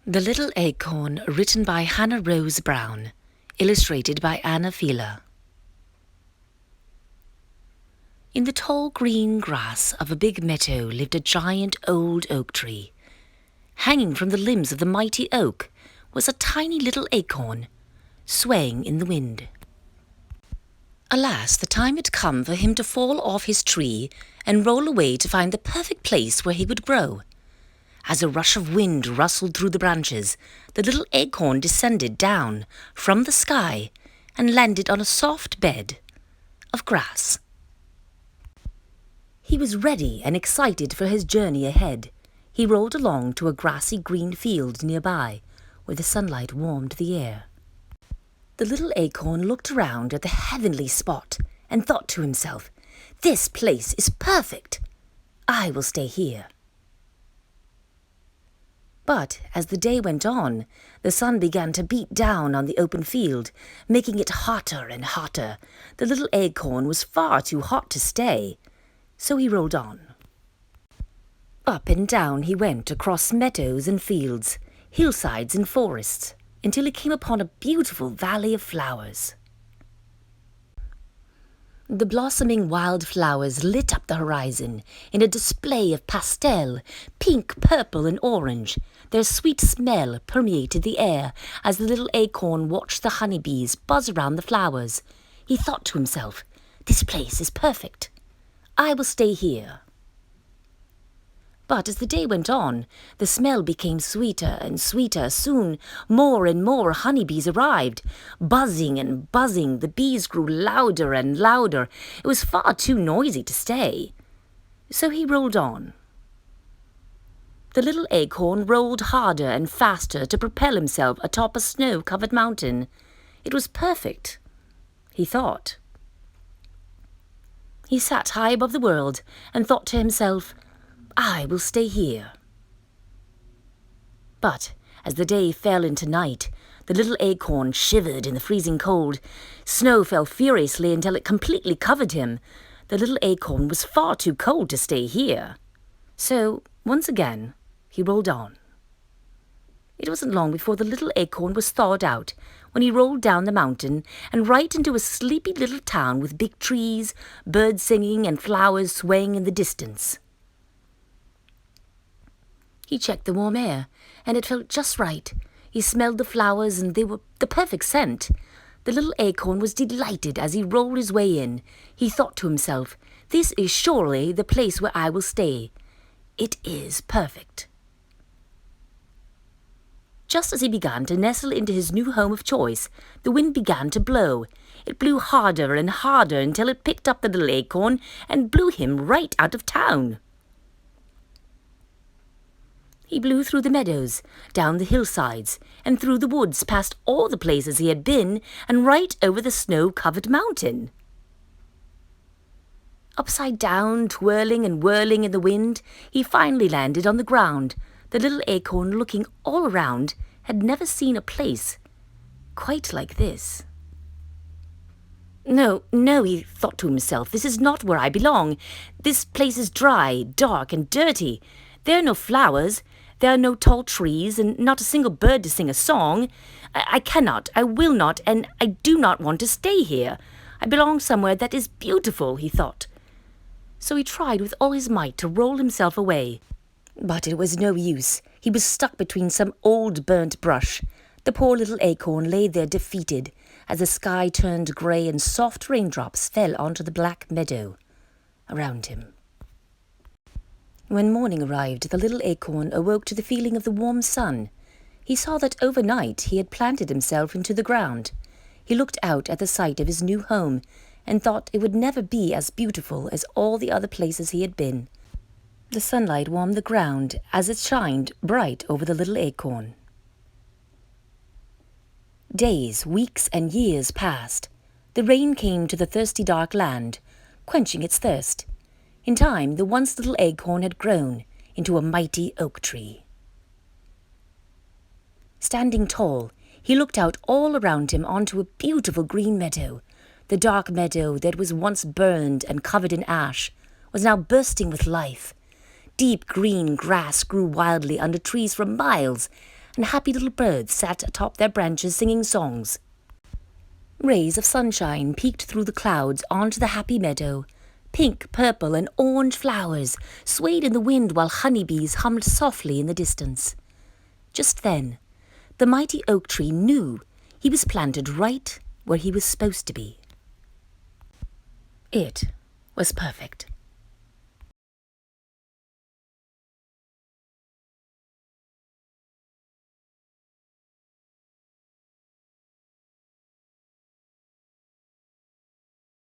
The Little Acorn, written by Hannah Rose Brown, illustrated by Anna Fieler. In the tall green grass of a big meadow lived a giant old oak tree. Hanging from the limbs of the mighty oak was a tiny little acorn, swaying in the wind. Alas, the time had come for him to fall off his tree and roll away to find the perfect place where he would grow. As a rush of wind rustled through the branches, the little acorn descended down from the sky and landed on a soft bed of grass. He was ready and excited for his journey ahead. He rolled along to a grassy green field nearby, where the sunlight warmed the air. The little acorn looked around at the heavenly spot and thought to himself, "This place is perfect. I will stay here." But as the day went on, the sun began to beat down on the open field, making it hotter and hotter. The little acorn was far too hot to stay, so he rolled on. Up and down he went across meadows and fields, hillsides and forests, until he came upon a beautiful valley of flowers. The blossoming wild flowers lit up the horizon in a display of pastel, pink, purple and orange. Their sweet smell permeated the air as the little acorn watched the honeybees buzz around the flowers. He thought to himself, "This place is perfect. I will stay here." But as the day went on, the smell became sweeter and sweeter. Soon, more and more honeybees arrived. Buzzing and buzzing, the bees grew louder and louder. It was far too noisy to stay. So he rolled on. The little acorn rolled harder and faster to propel himself atop a snow-covered mountain. It was perfect, he thought. He sat high above the world and thought to himself, "I will stay here." But as the day fell into night, the little acorn shivered in the freezing cold. Snow fell furiously until it completely covered him. The little acorn was far too cold to stay here. So, once again, he rolled on. It wasn't long before the little acorn was thawed out, when he rolled down the mountain and right into a sleepy little town with big trees, birds singing and flowers swaying in the distance. He checked the warm air, and it felt just right. He smelled the flowers, and they were the perfect scent. The little acorn was delighted as he rolled his way in. He thought to himself, "This is surely the place where I will stay. It is perfect." Just as he began to nestle into his new home of choice, the wind began to blow. It blew harder and harder until it picked up the little acorn and blew him right out of town. He blew through the meadows, down the hillsides, and through the woods, past all the places he had been, and right over the snow-covered mountain. Upside down, twirling and whirling in the wind, he finally landed on the ground. The little acorn, looking all around, had never seen a place quite like this. No, he thought to himself, "this is not where I belong. This place is dry, dark, and dirty. There are no flowers. There are no tall trees, and not a single bird to sing a song. I cannot, I will not, and I do not want to stay here. I belong somewhere that is beautiful," he thought. So he tried with all his might to roll himself away. But it was no use. He was stuck between some old burnt brush. The poor little acorn lay there defeated, as the sky turned grey and soft raindrops fell onto the black meadow around him. When morning arrived, the little acorn awoke to the feeling of the warm sun. He saw that overnight he had planted himself into the ground. He looked out at the sight of his new home and thought it would never be as beautiful as all the other places he had been. The sunlight warmed the ground as it shined bright over the little acorn. Days, weeks, and years passed. The rain came to the thirsty dark land, quenching its thirst. In time, the once little acorn had grown into a mighty oak tree. Standing tall, he looked out all around him onto a beautiful green meadow. The dark meadow that was once burned and covered in ash was now bursting with life. Deep green grass grew wildly under trees for miles, and happy little birds sat atop their branches singing songs. Rays of sunshine peeked through the clouds onto the happy meadow. Pink, purple, and orange flowers swayed in the wind while honeybees hummed softly in the distance. Just then, the mighty oak tree knew he was planted right where he was supposed to be. It was perfect.